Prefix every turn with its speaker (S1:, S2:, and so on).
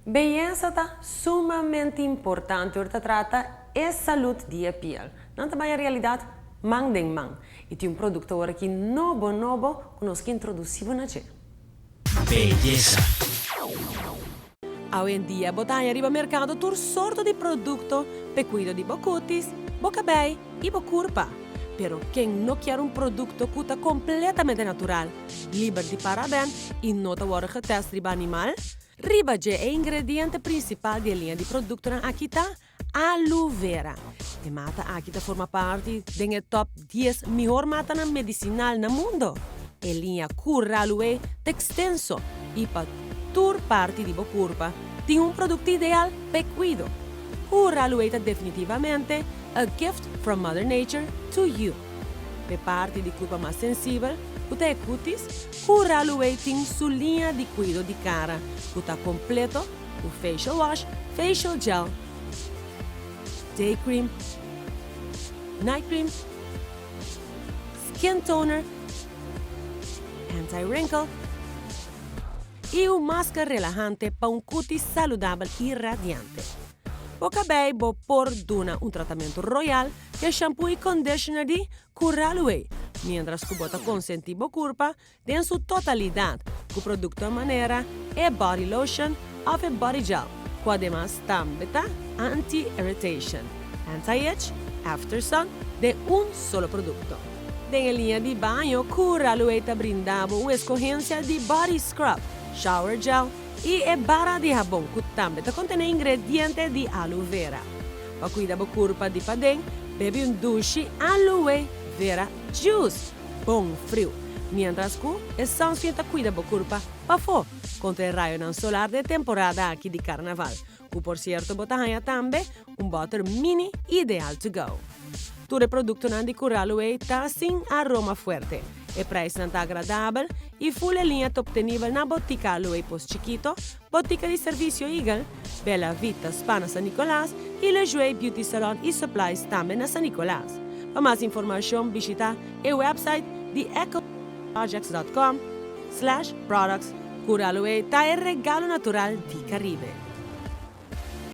S1: Beleza está sumamente importante, porque trata é saúde da pele. Não também a realidade, man den man. E tem produto agora que novo, que nós que introduzimos na gente.
S2: Belleza.
S3: Hoy en día, botai arriba mercado tur sorto di producto per cuido di bocutis, bocabei e bocurpa. Pero quem não quer um produto que está completamente natural, livre de paraben e não está getest riba animal, riba é o ingrediente principal da linha de produto na Akita, aloe vera. E mata Akita forma parte do top 10 melhor mata medicinal no mundo. E linha cura aloe é extenso e para tur parte di bocurpa tem um produto ideal per cuido. Cura aloe é definitivamente a gift from Mother Nature to you. Per parte di curva mais sensível, o te cutis, cura aloe tem sua linha de cuido de cara, que está completo, o facial wash, facial gel, day cream, night cream, skin toner, anti-wrinkle e o máscara relajante para um cutis saudável e radiante. Bocabei bo por duna un trattamento royal che shampoo e conditioner di Curaloe, mientras que bota consenti bocurpa den su totalidad, cu producto a manera e body lotion of a body gel, cu además tambeta anti-irritation, anti-itch, after sun de un solo producto. En linha di bagno, Curaloe ta brindava una escorrência di body scrub, shower gel e é barra de jabón que também contém ingredientes de aloe vera. Para cuidar da curva de padem, bebe um douche aloe vera juice, bom frio. Mientras que é sunscreen cuida da curva para fora contra o raio não solar de temporada aqui de carnaval. Que por certo botanha também butter mini ideal to go. Todo produto de Curaloe está sem aroma forte. E preço não agradável e full linha obtenível na botica Aloe Post Chiquito, botica de serviço Eagle, Bella Vita Spana San Nicolás e Le Jouet Beauty Salon e Supplies também na San Nicolás. Para mais informação, visita o website de ecoprojects.com/products. Curaloe está é regalo natural de Caribe.